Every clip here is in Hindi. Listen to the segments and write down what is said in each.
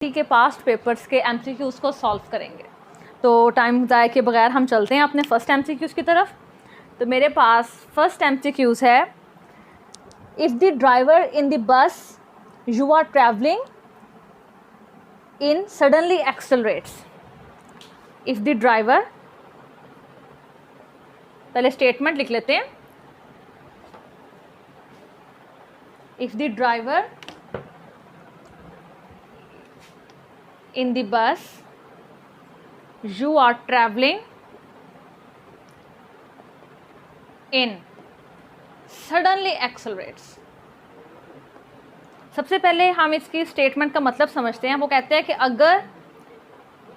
के पास्ट पेपर्स के एमसीक्यूज़ को सॉल्व करेंगे। तो टाइम ज़ाया के बगैर हम चलते हैं अपने फर्स्ट एमसीक्यूज़ की तरफ। तो मेरे पास फर्स्ट एमसीक्यूज़ है, if the driver in the bus you are travelling in suddenly accelerates. If the driver, पहले स्टेटमेंट लिख लेते हैं। If the driver in the bus you are traveling in suddenly accelerates। सबसे पहले हम इसकी स्टेटमेंट का मतलब समझते हैं। वो कहते हैं कि अगर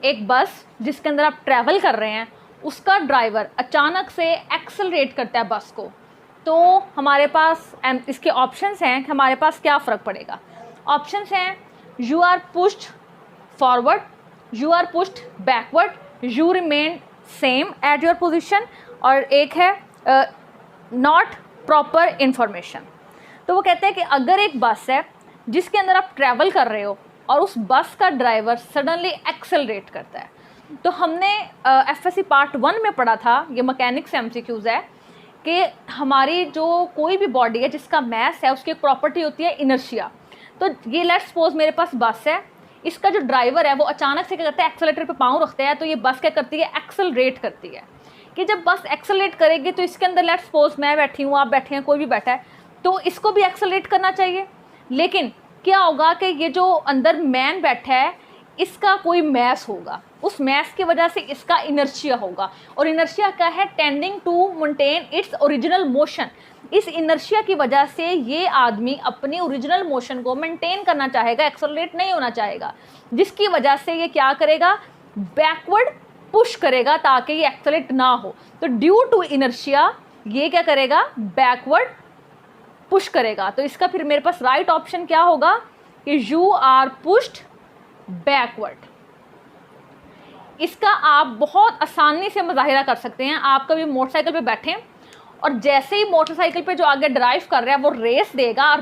एक बस जिसके अंदर आप ट्रैवल कर रहे हैं उसका ड्राइवर अचानक से एक्सेलरेट करता है बस को, तो हमारे पास इसके ऑप्शंस हैं कि हमारे पास क्या फ़र्क पड़ेगा। ऑप्शंस हैं, you are pushed forward, you are pushed backward, you remain same at your position, और एक है नॉट प्रॉपर इंफॉर्मेशन। तो वो कहते हैं कि अगर एक बस है जिसके अंदर आप ट्रैवल कर रहे हो और उस बस का ड्राइवर सडनली एक्सेलरेट करता है, तो हमने एफएससी पार्ट 1 में पढ़ा था, ये मैकेनिक्स एमसीक्यूज़ है, कि हमारी जो कोई भी बॉडी है जिसका मैस है उसकी एक प्रॉपर्टी होती है इनर्शिया। तो ये लेट्स सपोज मेरे पास बस है, इसका जो ड्राइवर है वो अचानक से क्या करता है, एक्सेलेटर पे पाँव रखता है, तो ये बस क्या करती है, एक्सेलरेट करती है। कि जब बस एक्सेलरेट करेगी तो इसके अंदर लेट्स सपोज मैं बैठी हूँ, आप बैठे हैं, कोई भी बैठा है, तो इसको भी एक्सेलरेट करना चाहिए। लेकिन क्या होगा कि ये जो अंदर मैन बैठा है इसका कोई मैस होगा, उस मैस की वजह से इसका इनर्शिया होगा, और इनर्शिया क्या है, tending to maintain its original motion. इस इनर्शिया की वजह से ये आदमी अपनी ओरिजिनल मोशन को मेंटेन करना चाहेगा, एक्सेलरेट नहीं होना चाहेगा, जिसकी वजह से ये क्या करेगा, बैकवर्ड पुश करेगा ताकि ये एक्सेलरेट ना हो। तो ड्यू टू इनर्शिया ये क्या करेगा, बैकवर्ड पुश करेगा। तो इसका फिर मेरे पास राइट ऑप्शन क्या होगा कि यू आर पुश्ड बैकवर्ड। इसका आप बहुत आसानी से मुजाहिरा कर सकते हैं। आप कभी मोटरसाइकिल पे बैठें और जैसे ही मोटरसाइकिल पे जो आगे ड्राइव कर रहा है वो रेस देगा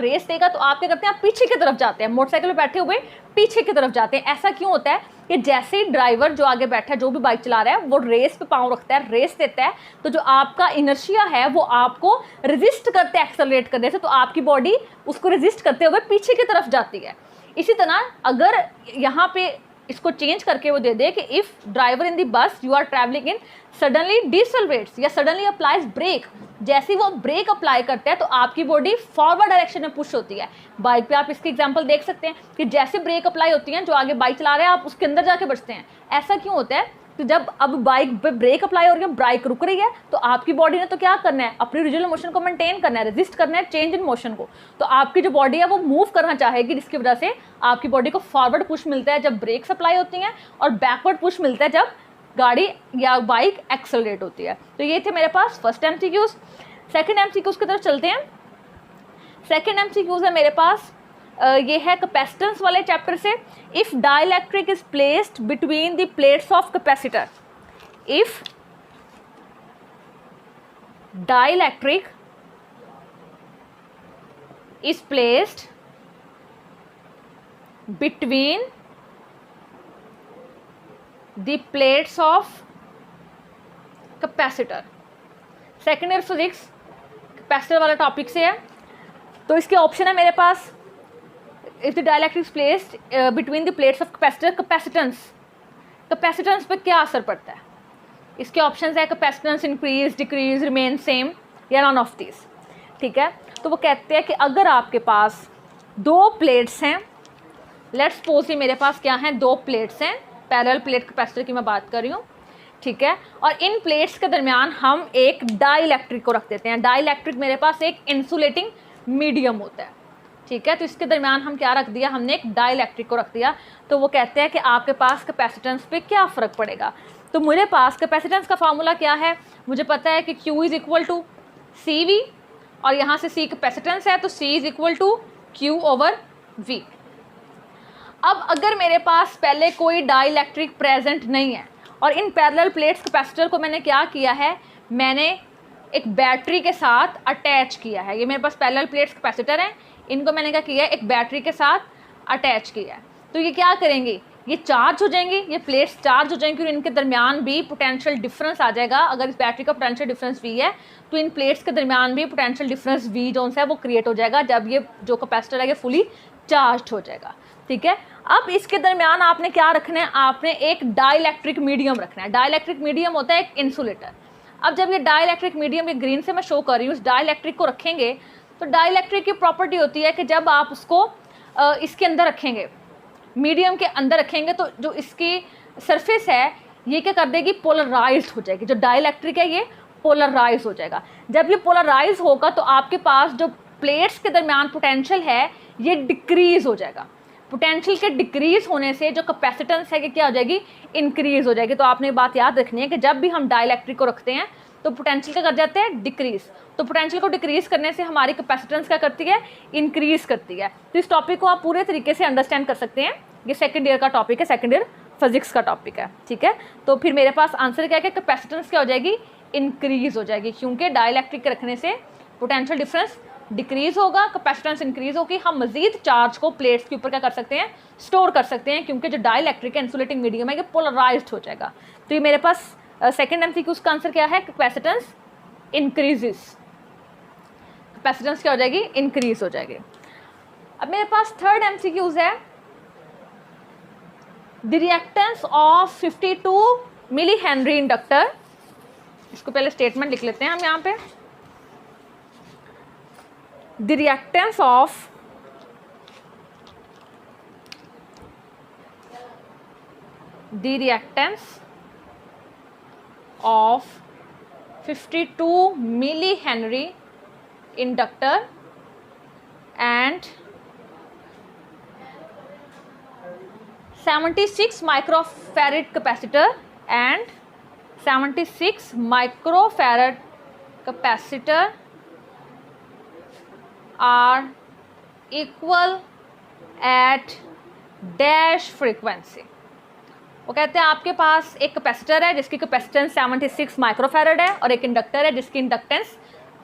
तो आप क्या करते हैं, आप पीछे की तरफ जाते हैं, मोटरसाइकिल पे बैठे हुए पीछे की तरफ जाते हैं। ऐसा क्यों होता है कि जैसे ही ड्राइवर जो आगे बैठा है, जो भी बाइक चला रहा है, वो रेस पे पाँव रखता है, रेस देता है, तो जो आपका इनर्शिया है वो आपको रेजिस्ट करते हैं एक्सेलरेट करने से, तो आपकी बॉडी उसको रेजिस्ट करते हुए पीछे की तरफ जाती है। इसी तरह अगर यहाँ पे इसको चेंज करके वो दे दे कि if driver in the bus you are travelling in suddenly decelerates या सडनली अप्लाइज ब्रेक, जैसे वो ब्रेक अप्लाई करता है तो आपकी बॉडी फॉरवर्ड डायरेक्शन में पुश होती है। बाइक पे आप इसकी एग्जांपल देख सकते हैं कि जैसे ब्रेक अप्लाई होती है, जो आगे बाइक चला रहे हैं आप उसके अंदर जाके बचते हैं। ऐसा क्यों होता है, तो जब अब बाइक पे ब्रेक अप्लाई हो रही है, बाइक रुक रही है, तो आपकी बॉडी ने तो क्या करना है, अपनी ओरिजिनल मोशन को मेंटेन करना है, रेजिस्ट करना है चेंज इन मोशन को। तो आपकी जो बॉडी है वो मूव करना चाहेगी, जिसकी वजह से आपकी बॉडी को फॉरवर्ड पुश मिलता है जब ब्रेक अप्लाई होती हैं, और बैकवर्ड पुश मिलता है जब गाड़ी या बाइक एक्सेलरेट होती है। तो ये थे मेरे पास फर्स्ट एमसीक्यूज। सेकेंड एमसीक्यूज की तरफ चलते हैं। सेकेंड एमसीक्यूज है मेरे पास, ये है कैपेसिटेंस वाले चैप्टर से। If dielectric is placed between the plates of capacitor, if dielectric is placed between the plates of capacitor, second year physics capacitor वाला टॉपिक से है। तो इसके ऑप्शन है मेरे पास, if the dielectric is placed between the plates of capacitor, capacitance पे क्या असर पड़ता है। इसके ऑप्शंस है capacitance increase, decrease, remain same, या नॉन ऑफ दिस। ठीक है, तो वो कहते हैं कि अगर आपके पास दो प्लेट्स हैं, लेट्स सपोज ये मेरे पास क्या हैं, दो प्लेट्स हैं, पैरेलल प्लेट कैपेसिटर की मैं बात कर रही हूँ, ठीक है, और इन प्लेट्स के दरमियान हम एक डाइलेक्ट्रिक को रख देते हैं। डाइलेक्ट्रिक मेरे पास एक इंसुलेटिंग मीडियम होता है, ठीक है, तो इसके दरमियान हम क्या रख दिया, हमने एक डाइलेक्ट्रिक को रख दिया। तो वो कहते हैं कि आपके पास कैपेसिटेंस पे क्या फ़र्क पड़ेगा। तो मेरे पास कैपेसिटेंस का फार्मूला क्या है, मुझे पता है कि Q is equal to C V, और यहाँ से C कैपेसिटेंस है तो C is equal to Q/V। अब अगर मेरे पास पहले कोई डाइलेक्ट्रिक प्रेजेंट नहीं है और इन पैरेलल प्लेट्स कैपेसिटर को मैंने क्या किया है, मैंने एक बैटरी के साथ अटैच किया है। ये मेरे पास पैरेलल प्लेट्स कैपेसिटर हैं, इनको मैंने क्या किया है, एक बैटरी के साथ अटैच किया है। तो ये क्या करेंगे, ये चार्ज हो जाएंगे, ये प्लेट्स चार्ज हो जाएंगी और इनके दरमियान भी पोटेंशियल डिफरेंस आ जाएगा। अगर इस बैटरी का पोटेंशियल डिफरेंस V है तो इन प्लेट्स के दरमियान भी पोटेंशियल डिफरेंस V जो है वो क्रिएट हो जाएगा जब ये जो कैपेसिटर है ये फुली चार्ज हो जाएगा। ठीक है, अब इसके दरमियान आपने क्या रखना है, आपने एक डाइलेक्ट्रिक मीडियम रखना है। डाइलेक्ट्रिक मीडियम होता है एक इंसुलेटर। अब जब ये डाइलेक्ट्रिक मीडियम, ये ग्रीन से मैं शो कर रही हूँ, इस डाइलेक्ट्रिक को रखेंगे तो डाइलेक्ट्रिक की प्रॉपर्टी होती है कि जब आप उसको इसके अंदर रखेंगे, मीडियम के अंदर रखेंगे, तो जो इसकी सरफेस है ये क्या कर देगी, पोलराइज्ड हो जाएगी। जो डाइलेक्ट्रिक है ये पोलराइज हो जाएगा। जब ये पोलराइज होगा तो आपके पास जो प्लेट्स के दरमियान पोटेंशियल है ये डिक्रीज हो जाएगा। पोटेंशियल के डिक्रीज होने से जो कैपेसिटेंस है कि क्या हो जाएगी, इंक्रीज हो जाएगी। तो आपने बात याद रखनी है कि जब भी हम डाइलेक्ट्रिक को रखते हैं तो पोटेंशियल क्या कर जाते हैं, डिक्रीज। तो पोटेंशियल को डिक्रीज करने से हमारी कैपेसिटेंस क्या करती है, इंक्रीज करती है। तो इस टॉपिक को आप पूरे तरीके से अंडरस्टैंड कर सकते हैं। ये सेकंड ईयर का टॉपिक है, सेकंड ईयर फिजिक्स का टॉपिक है। ठीक है, तो फिर मेरे पास आंसर क्या है कि कैपेसिटेंस क्या हो जाएगी, इंक्रीज हो जाएगी, क्योंकि डाइलेक्ट्रिक रखने से पोटेंशियल डिफरेंस डिक्रीज होगा, कैपेसिटेंस इंक्रीज होगी। हम मजीद चार्ज को प्लेट्स के ऊपर क्या कर सकते हैं, स्टोर कर सकते हैं, क्योंकि जो डाइलेक्ट्रिक इंसुलेटिंग मीडियम है ये पोलराइज्ड हो जाएगा। तो ये मेरे पास सेकंड MCQ का आंसर क्या है, कैपेसिटेंस इंक्रीजेस। कैपेसिटेंस क्या हो जाएगी, इंक्रीज हो जाएगी। अब मेरे पास थर्ड MCQ है, the reactance of 52 millihenry inductor. इसको पहले स्टेटमेंट लिख लेते हैं हम यहाँ पे। The reactance of of 52 millihenry inductor and 76 microfarad capacitor and 76 microfarad capacitor are equal at dash frequency। वो कहते हैं आपके पास एक कैपेसिटर है जिसकी कैपेसिटेंस 76 माइक्रोफैरड है और एक इंडक्टर है जिसकी इंडक्टेंस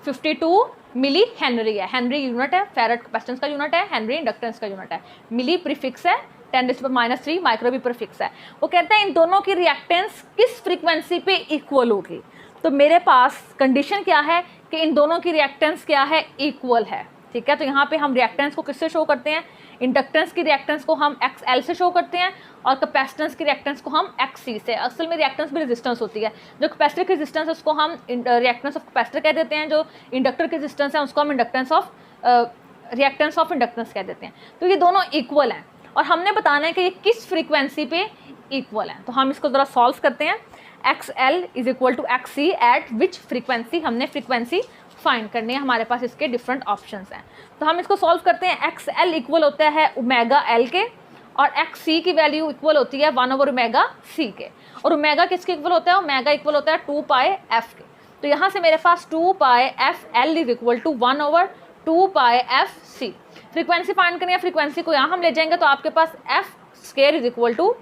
52 मिली हेनरी है। हेनरी यूनिट है, फैरड कैपेसिटेंस का यूनिट है, हेनरी इंडक्टेंस का यूनिट है। मिली प्रीफिक्स है, 10⁻³ माइक्रो भी प्रीफिक्स है। वो कहते हैं इन दोनों की रिएक्टेंस किस फ्रीक्वेंसी पे इक्वल होगी। तो मेरे पास कंडीशन क्या है कि इन दोनों की रिएक्टेंस क्या है, इक्वल है। ठीक है, तो यहाँ पे हम रिएक्टेंस को किससे शो करते हैं, इंडक्टेंस की रिएक्टेंस को हम XL से शो करते हैं और कैपेसिटेंस की रिएक्टेंस को हम XC से। असल में रिएक्टेंस भी रेजिस्टेंस होती है। जो कैपेसिटर की रेजिस्टेंस है उसको हम रिएक्टेंस ऑफ कैपेसिटर कह देते हैं, जो इंडक्टर की रेजिस्टेंस है उसको हम रिएक्टेंस ऑफ इंडक्टेंस कह देते हैं। तो ये दोनों इक्वल हैं और हमने बताना है कि ये किस फ्रीक्वेंसी पे इक्वल हैं। तो हम इसको ज़रा सॉल्व करते हैं। XL is equal to XC at which frequency, हमने फ्रीक्वेंसी फाइंड करनी है। हमारे पास इसके डिफरेंट ऑप्शंस हैं, तो हम इसको सॉल्व करते हैं। XL इक्वल होता है ओमेगा L के और XC की वैल्यू इक्वल होती है 1/ओमेगा C के। और ओमेगा किसके इक्वल होता है, ओमेगा इक्वल होता है 2πf के। तो यहाँ से मेरे पास 2πfL is equal to 1/2πfC। Frequency find करनी है, फ्रीक्वेंसी को यहाँ हम ले जाएंगे तो आपके पास f² इज इक्वल टू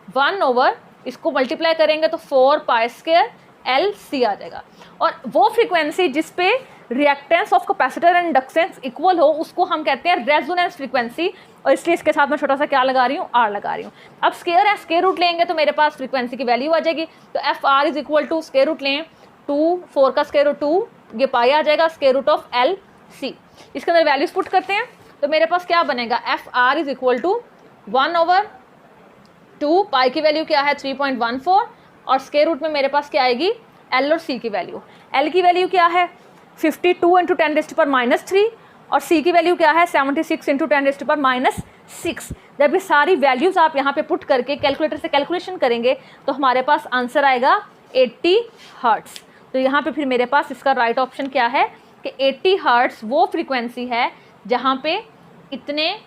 1/, इसको मल्टीप्लाई करेंगे तो 4π² LC आ जाएगा। और वो फ्रीक्वेंसी जिस पे reactance of capacitor and inductance equal हो उसको हम कहते हैं रेजोनेंस फ्रीक्वेंसी। और इसलिए इसके साथ मैं छोटा सा क्या लगा रही हूँ, R लगा रही हूँ। अब स्केयर है, स्केयर रूट लेंगे तो मेरे पास फ्रीक्वेंसी की वैल्यू आ जाएगी। तो FR is equal to square root लें 2, 4 का स्केयर रूट 2, ये पाई आ जाएगा, स्केयर रूट ऑफ LC। इसके अंदर वैल्यूज पुट करते हैं तो मेरे पास क्या बनेगा, FR इज इक्वल टू 1/2, पाई की वैल्यू क्या है 3.14 और स्केयर रूट में मेरे पास क्या आएगी L और C की वैल्यू। L की वैल्यू क्या है 52 × 10⁻³ और C की वैल्यू क्या है 76 × 10⁻⁶। जब ये सारी वैल्यूज़ आप यहाँ पे पुट करके कैलकुलेटर से कैलकुलेशन करेंगे तो हमारे पास आंसर आएगा 80 हर्ट्ज़। तो यहाँ पे फिर मेरे पास इसका राइट ऑप्शन क्या है कि 80 हर्ट्ज़ वो फ्रीक्वेंसी है जहाँ पे इतने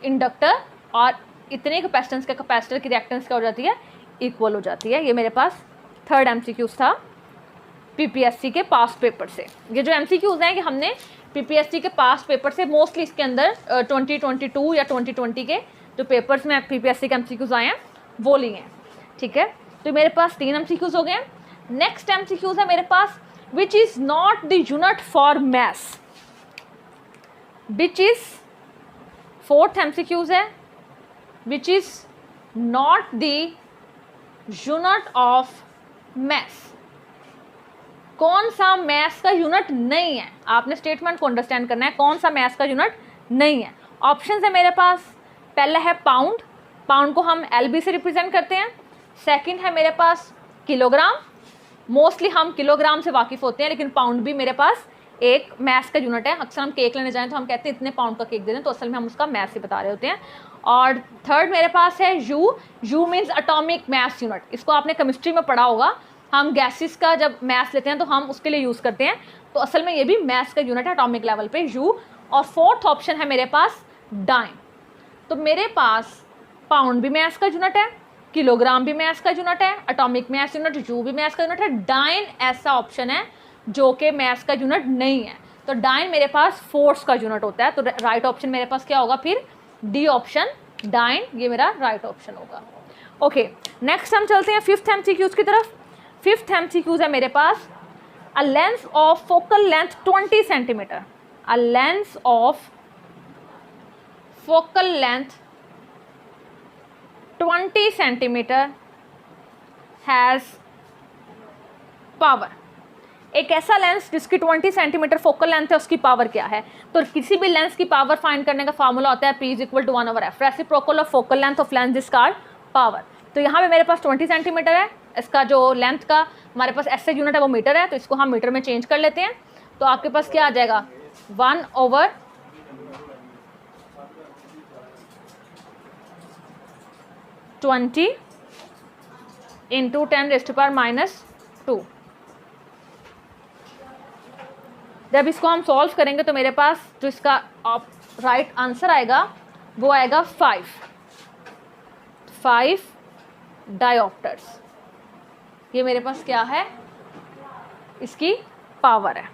इंडक्टर और इतने कैपेसिटेंस का कैपेसिटर की रिएक्टेंस क्या हो जाती है, इक्वल हो जाती है। ये मेरे पास थर्ड MCQ था PPSC के पास्ट पेपर से। ये जो MCQs हैं कि हमने PPSC के पास्ट पेपर से मोस्टली इसके अंदर 2022 या 2020 के जो पेपर्स में PPSC के MCQs आए हैं वो लिए हैं। ठीक है, तो मेरे पास 3 MCQs हो गए हैं। नेक्स्ट MCQs है मेरे पास which is not the unit for mass, which is fourth MCQs है which is not the unit of mass. कौन सा मैस का यूनिट नहीं है, आपने स्टेटमेंट को अंडरस्टैंड करना है, कौन सा मैस का यूनिट नहीं है। ऑप्शन है मेरे पास, पहला है पाउंड, पाउंड को हम LB से रिप्रेजेंट करते हैं। सेकंड है मेरे पास किलोग्राम, मोस्टली हम किलोग्राम से वाकिफ़ होते हैं, लेकिन पाउंड भी मेरे पास एक मैस का यूनिट है। अक्सर हम केक लेने जाएं तो हम कहते हैं इतने पाउंड का केक दे दें, तो असल में हम उसका मैस ही बता रहे होते हैं। और थर्ड मेरे पास है you means atomic mass unit. इसको आपने केमिस्ट्री में पढ़ा होगा, हम गैसेस का जब मैस लेते हैं तो हम उसके लिए यूज़ करते हैं, तो असल में ये भी मैस का यूनिट है एटॉमिक लेवल पे, यू। और फोर्थ ऑप्शन है मेरे पास डाइन। तो मेरे पास पाउंड भी मैस का यूनिट है, किलोग्राम भी मैस का यूनिट है, एटॉमिक मैस यूनिट यू भी मैस का यूनिट है, डाइन ऐसा ऑप्शन है जो कि मैस का यूनिट नहीं है। तो डाइन मेरे पास फोर्स का यूनिट होता है। तो राइट ऑप्शन मेरे पास क्या होगा फिर, डी ऑप्शन, डाइन, ये मेरा राइट ऑप्शन होगा। ओके, नेक्स्ट हम चलते हैं फिफ्थ MCQs की तरफ। फिफ्थ MCQs है मेरे पास, a lens of focal length 20 centimetre, a lens of focal length 20 centimetre has power. एक ऐसा लेंस जिसकी 20 सेंटीमीटर फोकल लेंथ है, उसकी पावर क्या है। तो किसी भी लेंस की पावर फाइंड करने का फार्मूला होता है P = 1/f, reciprocal of focal length of lens is called power. तो यहाँ पे मेरे पास 20 सेंटीमीटर है, इसका जो लेंथ का हमारे पास ऐसे यूनिट है वो मीटर है, तो इसको हम मीटर में चेंज कर लेते हैं। तो आपके पास क्या आ जाएगा, 1/20 × 10⁻²। जब इसको हम सॉल्व करेंगे तो मेरे पास जो इसका राइट आंसर आएगा वो आएगा 5 डायोप्टर्स। ये मेरे पास क्या है, इसकी पावर है।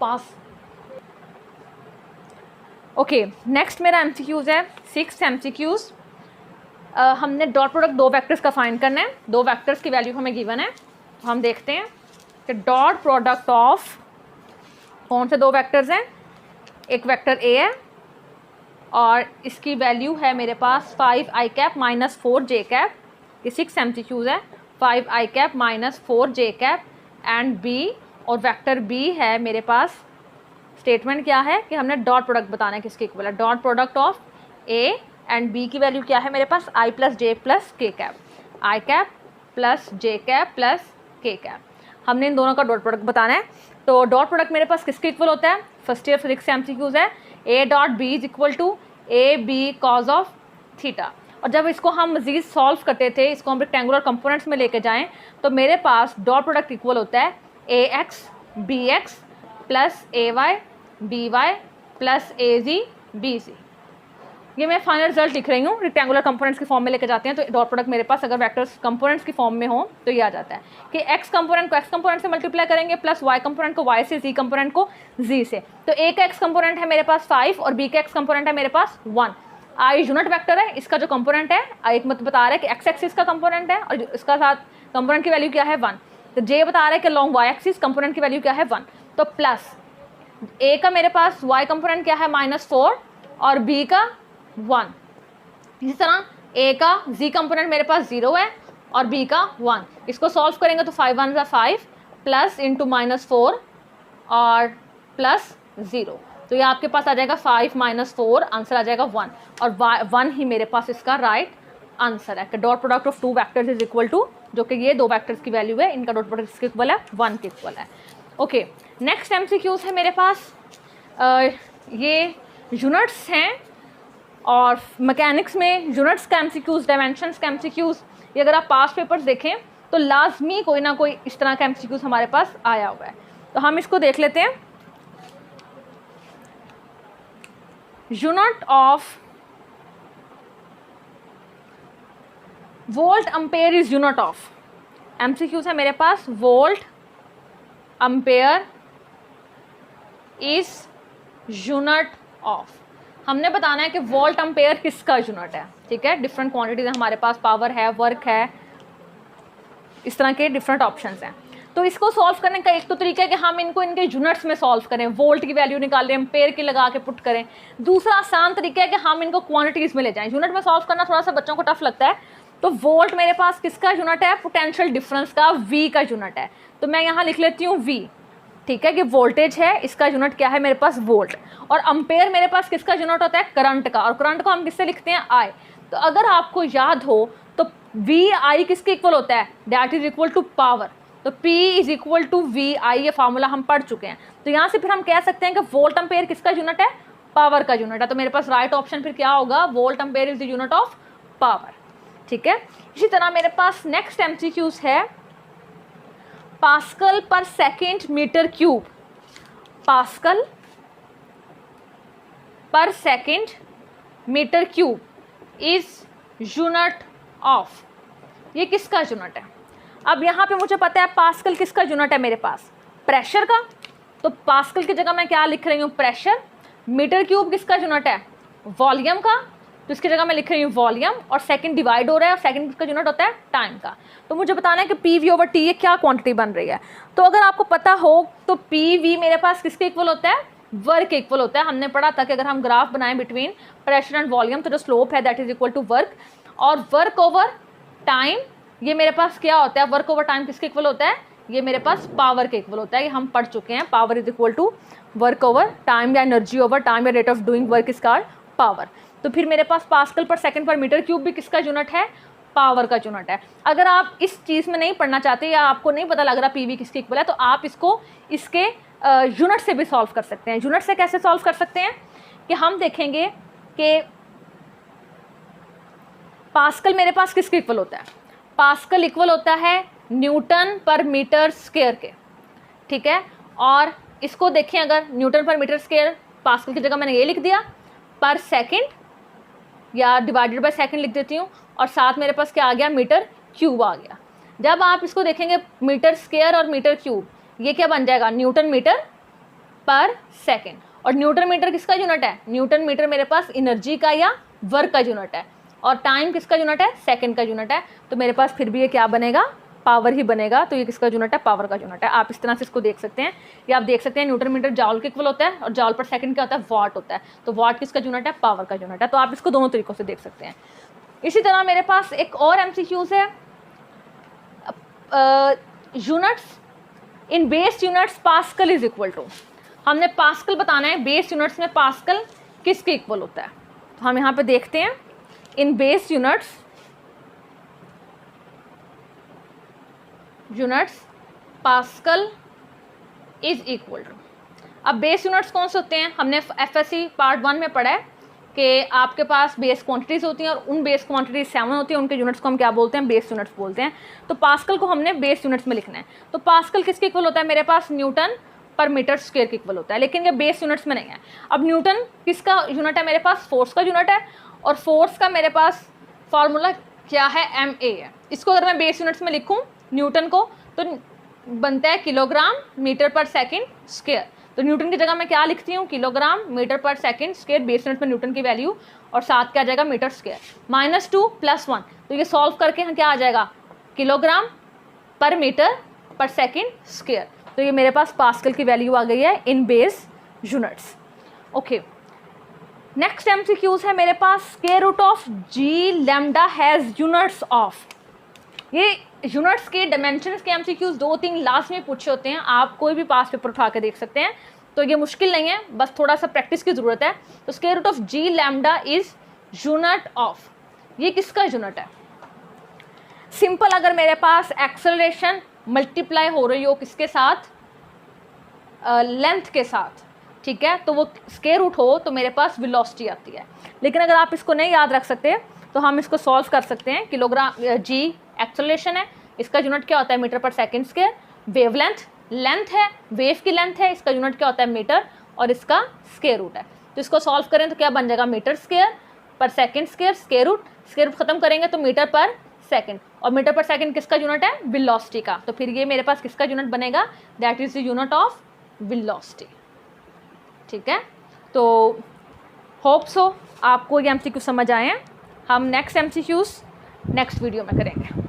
पास। ओके, नेक्स्ट मेरा MCQs है 6 MCQs। हमने डॉट प्रोडक्ट दो वेक्टर्स का फाइंड करना है, दो वेक्टर्स की वैल्यू हमें गिवन है। तो हम देखते हैं कि डॉट प्रोडक्ट ऑफ कौन से दो वेक्टर्स हैं। एक वेक्टर A है और इसकी वैल्यू है मेरे पास 5i cap minus 4j cap. ये 6 MCQs है, 5i cap minus 4j cap and B। और वेक्टर B है मेरे पास, स्टेटमेंट क्या है कि हमने डॉट प्रोडक्ट बताना है किसके इक्वल है। Dot product of A and B की वैल्यू क्या है मेरे पास, i + j + k cap, i cap plus j cap plus k cap. हमने इन दोनों का डॉट प्रोडक्ट बताना है। तो डॉट प्रोडक्ट मेरे पास किसके इक्वल होता है, फर्स्ट ईयर फिजिक्स MCQs है, A.B = AB cos of theta. और जब इसको हम मज़ीद सॉल्व करते थे, इसको हम रेक्टेंगुलर कंपोनेंट्स में लेके जाएं, तो मेरे पास डॉट प्रोडक्ट इक्वल होता है AX BX plus AY BY plus AZ BC। ये मैं फाइनल रिजल्ट लिख रही हूँ, रेक्टेंगुलर कंपोनेंट्स की फॉर्म में लेके जाते हैं। तो डॉट प्रोडक्ट मेरे पास अगर वेक्टर्स कंपोनेंट्स की फॉर्म में हो तो ये आ जाता है कि x कंपोनेंट को x कंपोनेंट से मल्टीप्लाई करेंगे प्लस y कंपोनेंट को y से, z कंपोनेंट को z से। तो a का x कंपोनेंट है मेरे पास 5 और b का x कंपोनेंट है मेरे पास 1। i यूनिट वेक्टर है, इसका जो कंपोनेंट है एक मत बता रहा है कि x एक्सिस का कंपोनेंट है और इसका साथ कंपोनेंट की वैल्यू क्या है 1। तो j बता रहा है कि लॉन्ग y एक्सिस कंपोनेंट की वैल्यू क्या है 1। तो प्लस a का मेरे पास y कंपोनेंट क्या है -4 और b का 1। इसी तरह a का z कंपोनेंट मेरे पास 0 है और b का 1। इसको सॉल्व करेंगे तो 5 1 = 5 प्लस इंटू -4 और प्लस 0। तो ये आपके पास आ जाएगा 5 - 4, आंसर आ जाएगा 1 और 1 ही मेरे पास इसका राइट आंसर है कि dot product of 2 vectors is equal to, जो कि ये दो वेक्टर्स की वैल्यू है, इनका डॉट प्रोडक्ट इसके इक्वल है 1 के इक्वल है। ओके, नेक्स्ट MCQs है मेरे पास, ये यूनिट्स हैं और मैकेनिक्स में यूनिट्स का MCQs, डायमेंशंस का MCQs, ये अगर आप पास्ट पेपर्स देखें तो लाजमी कोई ना कोई इस तरह का MCQs हमारे पास आया हुआ है। तो हम इसको देख लेते हैं। Unit of volt ampere is unit of, MCQs है मेरे पास, volt ampere is unit of. हमने बताना है कि वोल्ट अम्पेयर किसका यूनिट है, ठीक है। डिफरेंट क्वांटिटीज हमारे पास, पावर है, वर्क है, इस तरह के डिफरेंट ऑप्शंस हैं। तो इसको सॉल्व करने का एक तो तरीका है कि हम इनको इनके यूनिट्स में सॉल्व करें, वोल्ट की वैल्यू निकाल लें, एम्पेयर की लगा के पुट करें। दूसरा आसान तरीका है कि हम इनको क्वांटिटीज़ में ले जाएं। यूनिट में सॉल्व करना थोड़ा सा बच्चों को टफ लगता है। तो वोल्ट मेरे पास किसका यूनिट है? पोटेंशियल डिफरेंस का, V का यूनिट है। तो मैं यहाँ लिख लेती हूँ V, ठीक है, कि वोल्टेज है, इसका यूनिट क्या है मेरे पास? वोल्ट। और अम्पेयर मेरे पास किसका यूनिट होता है? करंट का। और करंट को हम किससे लिखते हैं? I। तो अगर आपको याद हो तो VI किसके इक्वल होता है? That is equal to power. तो P is equal to VI, ये फार्मूला हम पढ़ चुके हैं। तो यहाँ से फिर हम कह सकते हैं कि वोल्ट अम्पेयर किसका यूनिट है? पावर का यूनिट है। तो मेरे पास राइट ऑप्शन फिर क्या होगा? Volt ampere is the unit of power, ठीक है। इसी तरह मेरे पास नेक्स्ट MCQs है pascal per second metre cube. Pascal per second metre cube is unit of, ये किसका यूनिट है? अब यहाँ पे मुझे पता है पास्कल किसका यूनिट है मेरे पास? प्रेशर का। तो पास्कल की जगह मैं क्या लिख रही हूँ? प्रेशर। मीटर क्यूब किसका यूनिट है? वॉल्यूम का। तो इसकी जगह मैं लिख रही हूँ वॉल्यूम, और सेकंड डिवाइड हो रहा है, और सेकंड किसका यूनिट होता है? टाइम का। तो मुझे बताना है कि PV/T ये क्या क्वांटिटी बन रही है। तो अगर आपको पता हो तो PV मेरे पास किसके इक्वल होता है? वर्क के इक्वल होता है। हमने पढ़ा था कि अगर हम ग्राफ बनाएं बिटवीन प्रेशर एंड वॉल्यूम तो जो स्लोप है that is equal to work, और वर्क ओवर टाइम ये मेरे पास क्या होता है? वर्क ओवर टाइम किसके इक्वल होता है? ये मेरे पास पावर के इक्वल होता है। ये हम पढ़ चुके हैं। Power is equal to work over time, या एनर्जी ओवर टाइम, या rate of doing work is called power. तो फिर मेरे पास pascal per second per metre cube भी किसका यूनिट है? पावर का यूनिट है। अगर आप इस चीज़ में नहीं पढ़ना चाहते या आपको नहीं पता लग रहा PV किसके इक्वल है, तो आप इसको इसके यूनिट से भी सॉल्व कर सकते हैं। यूनिट से कैसे सॉल्व कर सकते हैं कि हम देखेंगे कि पास्कल मेरे पास किसके इक्वल होता है? पास्कल इक्वल होता है न्यूटन पर मीटर स्क्वायर के, ठीक है। और इसको देखें, अगर न्यूटन पर मीटर स्क्वायर, पास्कल की जगह मैंने ये लिख दिया, पर सेकंड या डिवाइडेड बाय सेकंड लिख देती हूँ, और साथ मेरे पास क्या आ गया? मीटर क्यूब आ गया। जब आप इसको देखेंगे मीटर स्क्वायर और मीटर क्यूब, ये क्या बन जाएगा? न्यूटन मीटर पर सेकंड। और न्यूटन मीटर किसका यूनिट है? न्यूटन मीटर मेरे पास एनर्जी का या वर्क का यूनिट है। और टाइम किसका यूनिट है? सेकंड का यूनिट है। तो मेरे पास फिर भी ये क्या बनेगा? पावर ही बनेगा। तो ये किसका यूनिट है? पावर का यूनिट है। आप इस तरह से इसको देख सकते हैं। या आप देख सकते हैं न्यूटन मीटर जॉल के इक्वल होता है, और जॉल पर सेकंड क्या होता है? वॉट होता है। तो वॉट किसका यूनिट है? पावर का यूनिट है। तो आप इसको दोनों तरीकों से देख सकते हैं। इसी तरह मेरे पास एक और MCQs है, units in base units pascal is equal to. हमने पास्कल बताना है, बेस यूनिट्स में पास्कल किसके इक्वल होता है। तो हम यहाँ पे देखते हैं in base units pascal is equal to. अब बेस यूनिट्स कौन से होते हैं? हमने FSC पार्ट 1 में पढ़ा है कि आपके पास बेस क्वांटिटीज़ होती हैं, और उन बेस क्वांटिटीज 7 होती हैं, उनके यूनिट्स को हम क्या बोलते हैं? बेस यूनिट्स बोलते हैं। तो पास्कल को हमने बेस यूनिट्स में लिखना है। तो पास्कल किसके इक्वल होता है? मेरे पास न्यूटन पर मीटर स्क्वायर के इक्वल होता है, लेकिन ये बेस यूनिट्स में नहीं है। अब न्यूटन किसका यूनिट है? मेरे पास फोर्स का यूनिट है, और फोर्स का मेरे पास फॉर्मूला क्या है? MA है। इसको अगर मैं बेस यूनिट्स में लिखूँ न्यूटन को, तो बनता है किलोग्राम मीटर पर सेकेंड स्क्वायर। तो न्यूटन की जगह मैं क्या लिखती हूँ? किलोग्राम मीटर पर सेकंड स्क्वायर, बेस यूनिट में न्यूटन की वैल्यू, और साथ क्या आ जाएगा? Metre square. -2 + 1, तो ये सॉल्व करके हम क्या आ जाएगा? किलोग्राम पर मीटर पर सेकंड स्क्वायर। तो ये मेरे पास पास्कल की वैल्यू आ गई है in base units. Okay, next MCQs है मेरे पास square root of G lambda has units of. ये यूनिट्स के डायमेंशंस के MCQs 2-3 लास्ट में पूछे होते हैं। आप कोई भी पास पेपर उठा के देख सकते हैं, तो ये मुश्किल नहीं है, बस थोड़ा सा प्रैक्टिस की ज़रूरत है। तो square root of G lambda is unit of, ये किसका यूनिट है? सिंपल, अगर मेरे पास एक्सेलरेशन मल्टीप्लाई हो रही हो किसके साथ? लेंथ के साथ, ठीक है, तो वो स्क्वायर रूट हो तो मेरे पास वेलोसिटी आती है। लेकिन अगर आप इसको नहीं याद रख सकते तो हम इसको सॉल्व कर सकते हैं। किलोग्राम G एक्सेलरेशन है, इसका यूनिट क्या होता है? मीटर पर सेकंड स्क्वायर। वेवलेंथ, लेंथ है, वेव की लेंथ है, इसका यूनिट क्या होता है? मीटर, और इसका स्क्वायर रूट है। तो इसको सॉल्व करें तो क्या बन जाएगा? मीटर स्क्वायर पर सेकंड स्क्वायर, स्क्वायर रूट खत्म करेंगे तो मीटर पर सेकंड, और मीटर पर सेकंड किसका यूनिट है? वेलोसिटी का। तो फिर ये मेरे पास किसका यूनिट बनेगा? That is the unit of velocity, ठीक है। तो होप सो आपको ये MCQ समझ आए हैं। हम नेक्स्ट MCQs नेक्स्ट वीडियो में करेंगे।